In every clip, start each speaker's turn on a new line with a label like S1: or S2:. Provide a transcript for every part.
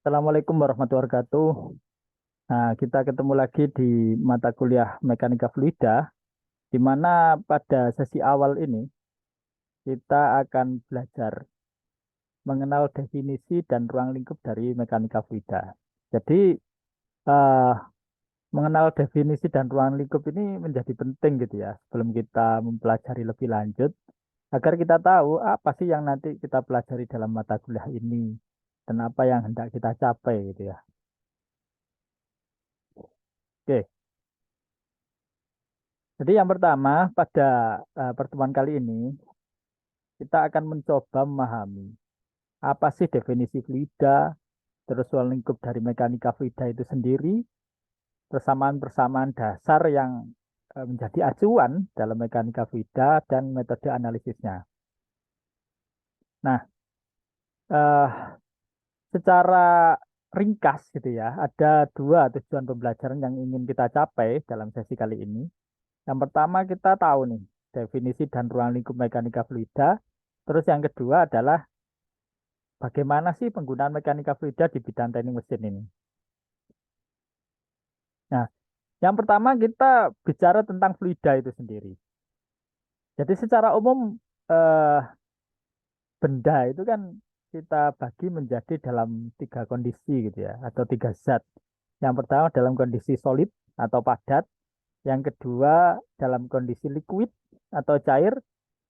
S1: Assalamualaikum warahmatullahi wabarakatuh. Nah, kita ketemu lagi di mata kuliah Mekanika Fluida, di mana pada sesi awal ini kita akan belajar mengenal definisi dan ruang lingkup dari mekanika fluida. Jadi, eh, mengenal definisi dan ruang lingkup ini menjadi penting gitu ya, sebelum kita mempelajari lebih lanjut, agar kita tahu apa sih yang nanti kita pelajari dalam mata kuliah ini, dan apa yang hendak kita capai gitu ya. Oke. Jadi yang pertama pada pertemuan kali ini kita akan mencoba memahami apa sih definisi fluida, terus ruang lingkup dari mekanika fluida itu sendiri, persamaan-persamaan dasar yang menjadi acuan dalam mekanika fluida dan metode analisisnya. Nah, eh, secara ringkas gitu ya, ada dua tujuan pembelajaran yang ingin kita capai dalam sesi kali ini. Yang pertama kita tahu nih definisi dan ruang lingkup mekanika fluida. Terus yang kedua adalah bagaimana sih penggunaan mekanika fluida di bidang teknik mesin ini. Nah, yang pertama kita bicara tentang fluida itu sendiri. Jadi secara umum eh, benda itu kan kita bagi menjadi dalam tiga kondisi gitu ya, atau tiga zat. Yang pertama dalam kondisi solid atau padat, yang kedua dalam kondisi liquid atau cair,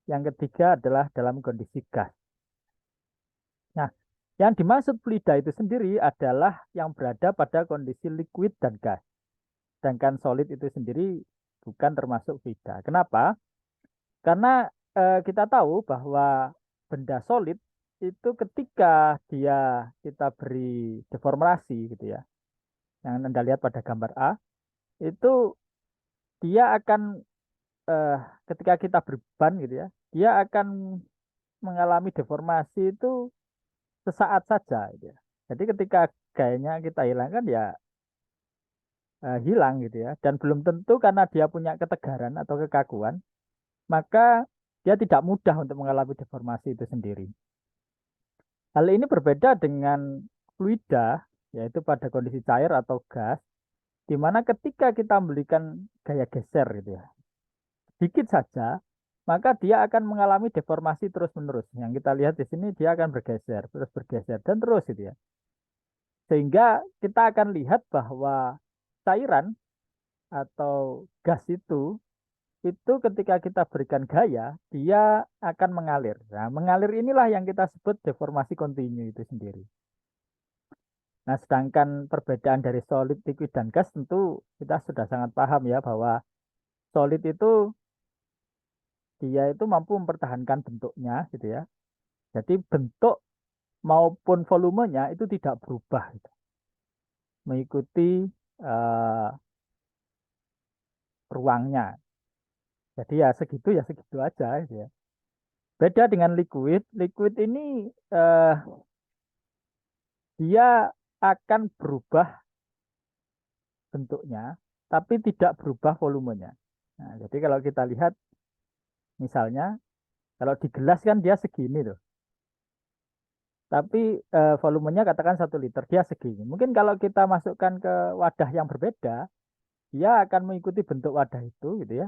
S1: yang ketiga adalah dalam kondisi gas. Nah, yang dimaksud fluida itu sendiri adalah yang berada pada kondisi liquid dan gas. Sedangkan solid itu sendiri bukan termasuk fluida. Kenapa? Karena kita tahu bahwa benda solid itu ketika dia kita beri deformasi gitu ya, yang Anda lihat pada gambar A, itu dia akan eh, ketika kita berban gitu ya, dia akan mengalami deformasi itu sesaat saja gitu ya. Jadi ketika gayanya kita hilangkan ya hilang gitu ya, dan belum tentu karena dia punya ketegaran atau kekakuan, maka dia tidak mudah untuk mengalami deformasi itu sendiri. Hal ini berbeda dengan fluida, yaitu pada kondisi cair atau gas, di mana ketika kita memberikan gaya geser gitu ya, sedikit saja, maka dia akan mengalami deformasi terus-menerus. Yang kita lihat di sini dia akan bergeser, terus bergeser, dan terus gitu ya. Sehingga kita akan lihat bahwa cairan atau gas itu ketika kita berikan gaya, dia akan mengalir. Nah, mengalir inilah yang kita sebut deformasi kontinu itu sendiri. Nah, sedangkan perbedaan dari solid, liquid, dan gas tentu kita sudah sangat paham ya bahwa solid itu dia itu mampu mempertahankan bentuknya gitu ya. Jadi bentuk maupun volumenya itu tidak berubah gitu, mengikuti eh, ruangnya. Jadi ya segitu aja gitu ya. Beda dengan liquid, liquid ini eh, dia akan berubah bentuknya, tapi tidak berubah volumenya. Nah, jadi kalau kita lihat misalnya, kalau di gelas kan dia segini tuh, tapi volumenya katakan 1 liter, dia segini. Mungkin kalau kita masukkan ke wadah yang berbeda, dia akan mengikuti bentuk wadah itu gitu ya.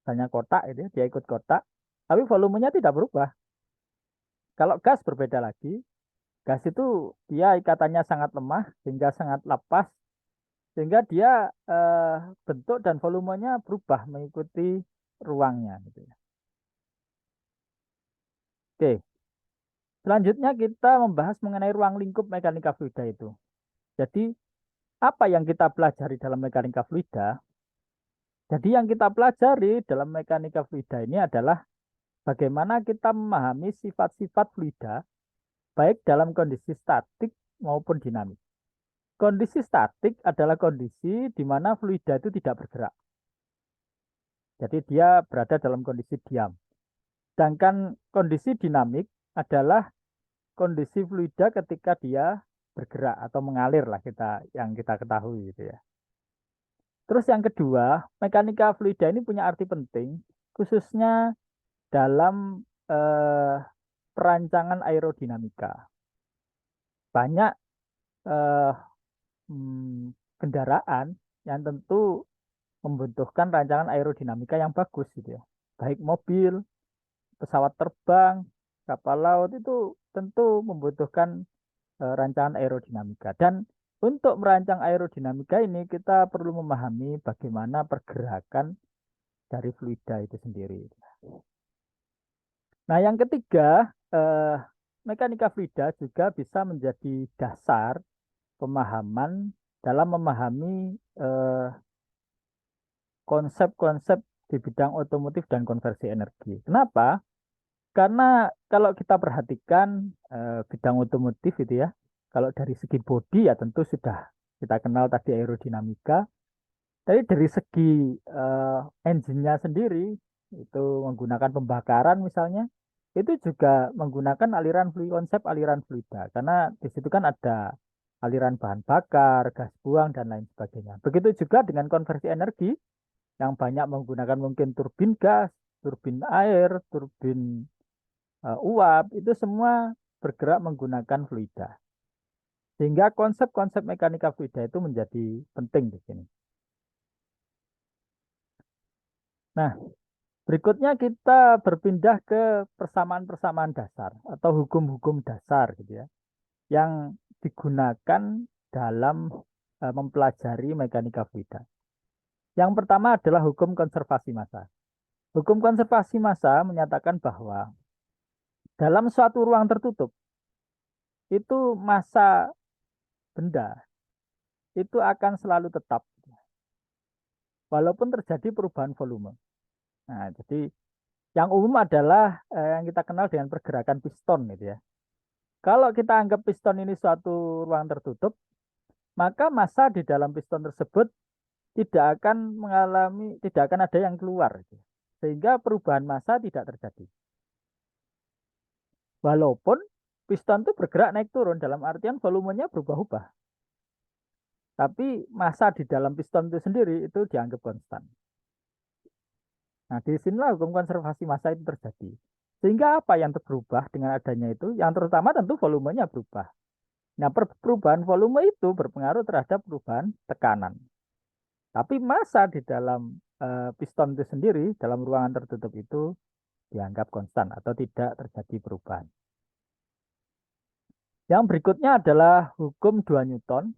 S1: Misalnya kotak itu ya, dia ikut kotak, tapi volumenya tidak berubah. Kalau gas berbeda lagi, gas itu dia ikatannya sangat lemah hingga sangat lepas, sehingga dia eh, bentuk dan volumenya berubah mengikuti ruangnya gitu ya. Oke, selanjutnya kita membahas mengenai ruang lingkup mekanika fluida itu. Jadi, apa yang kita pelajari dalam mekanika fluida? Jadi, yang kita pelajari dalam mekanika fluida ini adalah bagaimana kita memahami sifat-sifat fluida, baik dalam kondisi statik maupun dinamik. Kondisi statik adalah kondisi di mana fluida itu tidak bergerak. Jadi, dia berada dalam kondisi diam. Sedangkan kondisi dinamik adalah kondisi fluida ketika dia bergerak atau mengalir lah kita yang kita ketahui gitu ya. Terus yang kedua, mekanika fluida ini punya arti penting khususnya dalam eh, perancangan aerodinamika. Banyak eh, kendaraan yang tentu membutuhkan rancangan aerodinamika yang bagus gitu ya. Baik mobil, pesawat terbang, kapal laut itu tentu membutuhkan rancangan aerodinamika. Dan untuk merancang aerodinamika ini kita perlu memahami bagaimana pergerakan dari fluida itu sendiri. Nah, yang ketiga, mekanika fluida juga bisa menjadi dasar pemahaman dalam memahami eh, konsep-konsep di bidang otomotif dan konversi energi. Kenapa? Karena kalau kita perhatikan bidang otomotif itu ya, kalau dari segi bodi ya tentu sudah kita kenal tadi aerodinamika. Tapi dari segi engine-nya sendiri itu menggunakan pembakaran misalnya, itu juga menggunakan aliran fluid, konsep aliran fluida. Karena di situ kan ada aliran bahan bakar, gas buang dan lain sebagainya. Begitu juga dengan konversi energi yang banyak menggunakan mungkin turbin gas, turbin air, turbin uap, itu semua bergerak menggunakan fluida. Sehingga konsep-konsep mekanika fluida itu menjadi penting di sini. Nah, berikutnya kita berpindah ke persamaan-persamaan dasar atau hukum-hukum dasar gitu ya, yang digunakan dalam mempelajari mekanika fluida. Yang pertama adalah hukum konservasi massa. Hukum konservasi massa menyatakan bahwa dalam suatu ruang tertutup itu massa benda itu akan selalu tetap walaupun terjadi perubahan volume. Nah, jadi yang umum adalah yang kita kenal dengan pergerakan piston gitu ya. Kalau kita anggap piston ini suatu ruang tertutup, maka massa di dalam piston tersebut tidak akan ada yang keluar, gitu. Sehingga perubahan massa tidak terjadi. Walaupun piston itu bergerak naik turun dalam artian volumenya berubah-ubah. Tapi massa di dalam piston itu sendiri itu dianggap konstan. Nah, di sinilah hukum konservasi massa itu terjadi. Sehingga apa yang berubah dengan adanya itu? Yang terutama tentu volumenya berubah. Nah, perubahan volume itu berpengaruh terhadap perubahan tekanan. Tapi massa di dalam piston itu sendiri, dalam ruangan tertutup itu dianggap konstan atau tidak terjadi perubahan. Yang berikutnya adalah hukum 2 Newton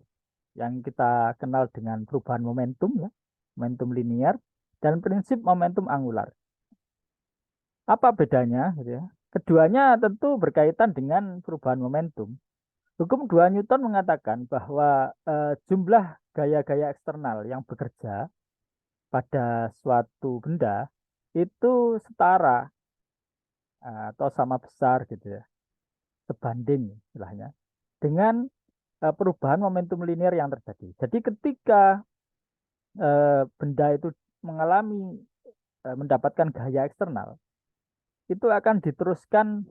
S1: yang kita kenal dengan perubahan momentum ya, momentum linier dan prinsip momentum angular. Apa bedanya gitu ya? Keduanya tentu berkaitan dengan perubahan momentum. Hukum 2 Newton mengatakan bahwa jumlah gaya-gaya eksternal yang bekerja pada suatu benda itu setara atau sama besar gitu ya, sebanding istilahnya dengan perubahan momentum linear yang terjadi. Jadi ketika benda itu mengalami mendapatkan gaya eksternal, itu akan diteruskan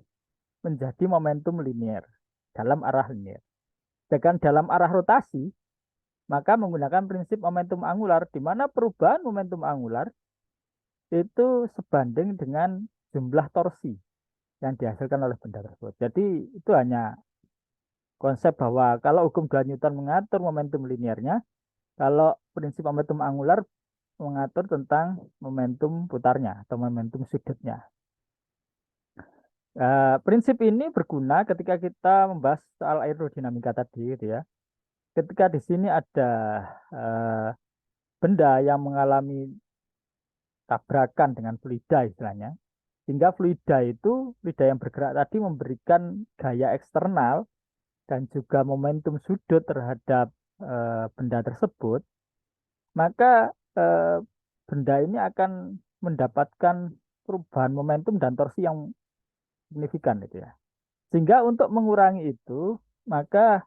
S1: menjadi momentum linear dalam arah linear. Sedangkan dalam arah rotasi, maka menggunakan prinsip momentum angular, di mana perubahan momentum angular itu sebanding dengan jumlah torsi yang dihasilkan oleh benda tersebut. Jadi itu hanya konsep bahwa kalau hukum 2 Newton mengatur momentum linearnya, kalau prinsip momentum angular mengatur tentang momentum putarnya atau momentum sudutnya. Prinsip ini berguna ketika kita membahas soal aerodinamika tadi, gitu ya. Ketika di sini ada eh, benda yang mengalami tabrakan dengan fluida istilahnya, sehingga fluida yang bergerak tadi memberikan gaya eksternal dan juga momentum sudut terhadap benda tersebut, maka eh, benda ini akan mendapatkan perubahan momentum dan torsi yang signifikan itu ya. Sehingga untuk mengurangi itu, maka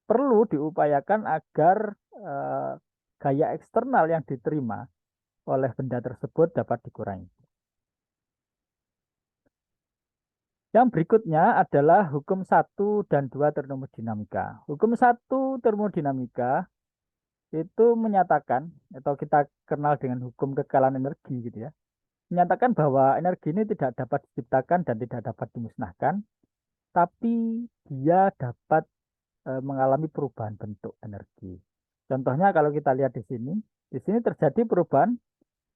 S1: perlu diupayakan agar eh, gaya eksternal yang diterima oleh benda tersebut dapat dikurangi. Yang berikutnya adalah hukum 1 dan 2 termodinamika. Hukum 1 termodinamika itu menyatakan, atau kita kenal dengan hukum kekekalan energi gitu ya, menyatakan bahwa energi ini tidak dapat diciptakan dan tidak dapat dimusnahkan, tapi dia dapat mengalami perubahan bentuk energi. Contohnya kalau kita lihat di sini terjadi perubahan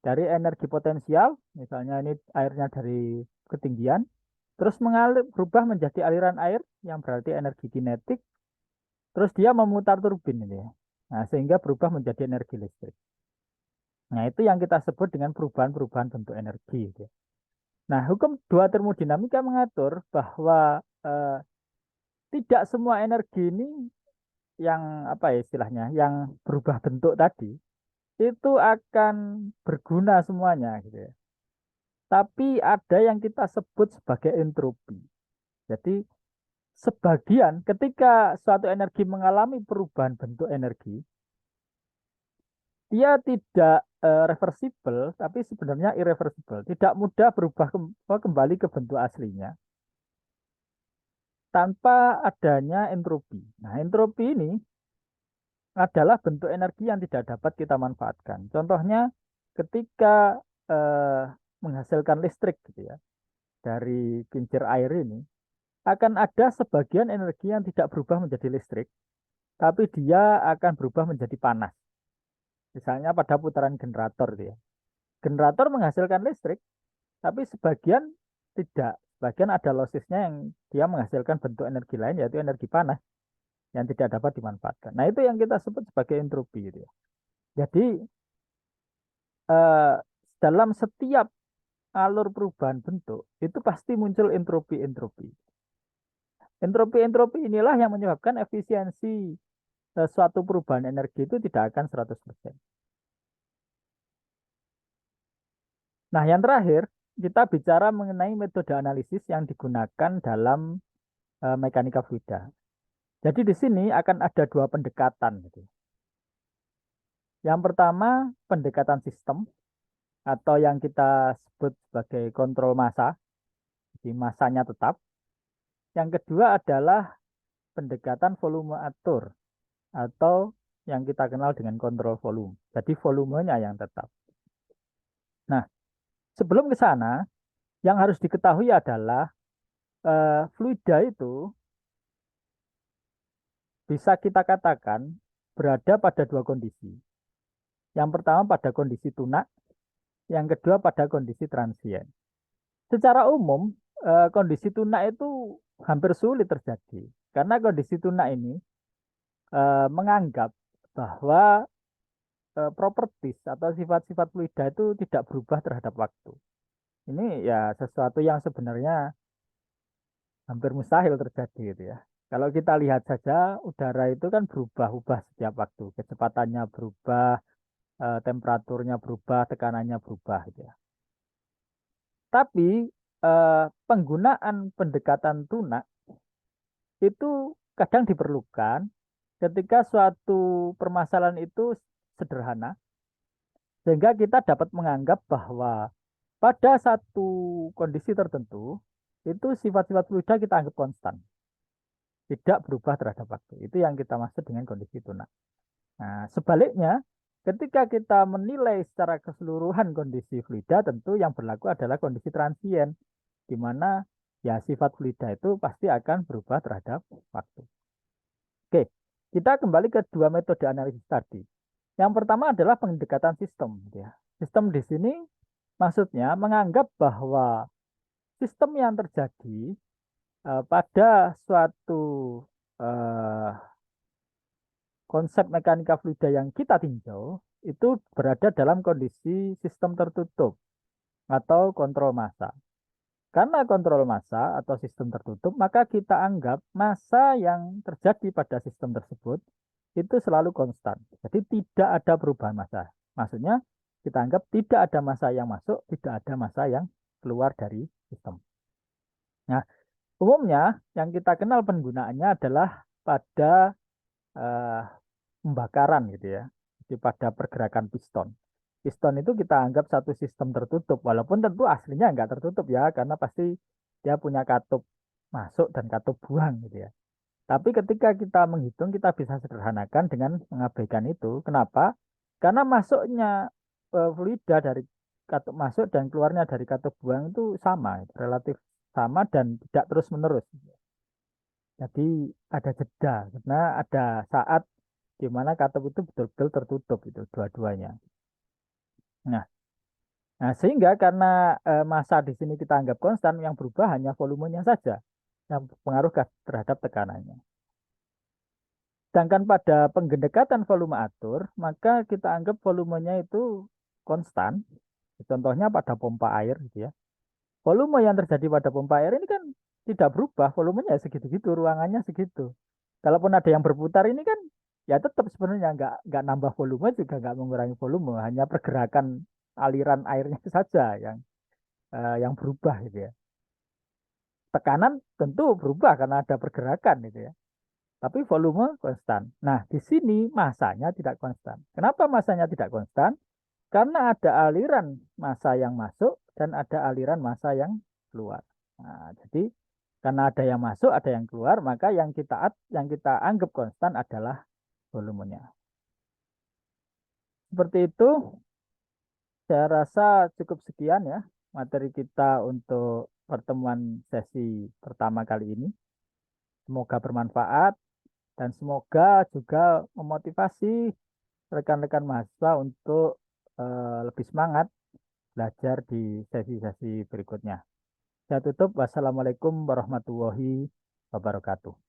S1: dari energi potensial, misalnya ini airnya dari ketinggian, terus mengalir berubah menjadi aliran air yang berarti energi kinetik, terus dia memutar turbin ini ya. Nah, sehingga berubah menjadi energi listrik. Nah, itu yang kita sebut dengan perubahan-perubahan bentuk energi gitu ya. Nah, hukum dua termodinamika mengatur bahwa tidak semua energi ini yang apa ya istilahnya, yang berubah bentuk tadi itu akan berguna semuanya gitu ya. Tapi ada yang kita sebut sebagai entropi. Jadi sebagian ketika suatu energi mengalami perubahan bentuk energi, dia tidak reversible, tapi sebenarnya irreversible. Tidak mudah berubah kembali ke bentuk aslinya tanpa adanya entropi. Nah, entropi ini adalah bentuk energi yang tidak dapat kita manfaatkan. Contohnya ketika eh, menghasilkan listrik gitu ya dari kincir air ini akan ada sebagian energi yang tidak berubah menjadi listrik, tapi dia akan berubah menjadi panas. Misalnya pada putaran generator gitu ya. Generator menghasilkan listrik, tapi sebagian tidak. Sebagian ada lossesnya yang dia menghasilkan bentuk energi lain yaitu energi panas yang tidak dapat dimanfaatkan. Nah, itu yang kita sebut sebagai entropi gitu ya. Jadi eh, dalam setiap alur perubahan bentuk itu pasti muncul entropi-entropi. Entropi-entropi inilah yang menyebabkan efisiensi suatu perubahan energi itu tidak akan 100%. Nah, yang terakhir, kita bicara mengenai metode analisis yang digunakan dalam mekanika fluida. Jadi di sini akan ada dua pendekatan gitu. Yang pertama, pendekatan sistem atau yang kita sebut sebagai kontrol massa, jadi massanya tetap. Yang kedua adalah pendekatan volume atur atau yang kita kenal dengan kontrol volume. Jadi volumenya yang tetap. Nah, sebelum ke sana, yang harus diketahui adalah fluida itu bisa kita katakan berada pada dua kondisi. Yang pertama pada kondisi tunak, yang kedua pada kondisi transien. Secara umum, kondisi tunak itu hampir sulit terjadi karena kondisi tunak ini menganggap bahwa properties atau sifat-sifat fluida itu tidak berubah terhadap waktu. Ini ya sesuatu yang sebenarnya hampir mustahil terjadi gitu ya. Kalau kita lihat saja udara itu kan berubah-ubah setiap waktu, kecepatannya berubah, temperaturnya berubah, tekanannya berubah gitu ya. Tapi penggunaan pendekatan tunak itu kadang diperlukan ketika suatu permasalahan itu sederhana, sehingga kita dapat menganggap bahwa pada satu kondisi tertentu, itu sifat-sifat fluida kita anggap konstan, tidak berubah terhadap waktu. Itu yang kita maksud dengan kondisi tunak. Nah, sebaliknya, ketika kita menilai secara keseluruhan kondisi fluida, tentu yang berlaku adalah kondisi transien, di mana ya sifat fluida itu pasti akan berubah terhadap waktu. Oke, kita kembali ke dua metode analisis tadi. Yang pertama adalah pendekatan sistem, gitu ya. Sistem di sini maksudnya menganggap bahwa sistem yang terjadi pada suatu eh, konsep mekanika fluida yang kita tinjau itu berada dalam kondisi sistem tertutup atau kontrol massa. Karena kontrol massa atau sistem tertutup, maka kita anggap massa yang terjadi pada sistem tersebut itu selalu konstan. Jadi tidak ada perubahan massa. Maksudnya kita anggap tidak ada massa yang masuk, tidak ada massa yang keluar dari sistem. Nah, umumnya yang kita kenal penggunaannya adalah pada eh, pembakaran gitu ya. Jadi pada pergerakan piston. Piston itu kita anggap satu sistem tertutup, walaupun tentu aslinya nggak tertutup ya, karena pasti dia punya katup masuk dan katup buang gitu ya. Tapi ketika kita menghitung, kita bisa sederhanakan dengan mengabaikan itu. Kenapa? Karena masuknya fluida dari katup masuk dan keluarnya dari katup buang itu sama, relatif sama dan tidak terus-menerus. Jadi ada jeda, karena ada saat di mana katup itu betul-betul tertutup itu dua-duanya. Nah, sehingga karena massa di sini kita anggap konstan, yang berubah hanya volumenya saja yang pengaruh terhadap tekanannya. Sedangkan pada penggendekatan volume atur, maka kita anggap volumenya itu konstan. Contohnya pada pompa air gitu ya. Volume yang terjadi pada pompa air ini kan tidak berubah, volumenya segitu-gitu, ruangannya segitu. Kalaupun ada yang berputar ini kan ya tetap sebenarnya nggak nambah volume juga nggak mengurangi volume, hanya pergerakan aliran airnya saja yang berubah gitu ya. Tekanan tentu berubah karena ada pergerakan gitu ya. Tapi volume konstan. Nah, di sini masanya tidak konstan. Kenapa masanya tidak konstan? Karena ada aliran massa yang masuk dan ada aliran massa yang keluar. Nah, jadi karena ada yang masuk, ada yang keluar, maka yang kita anggap konstan adalah volumenya. Seperti itu, saya rasa cukup sekian ya materi kita untuk pertemuan sesi pertama kali ini. Semoga bermanfaat dan semoga juga memotivasi rekan-rekan mahasiswa untuk lebih semangat belajar di sesi-sesi berikutnya. Saya tutup. Wassalamualaikum warahmatullahi wabarakatuh.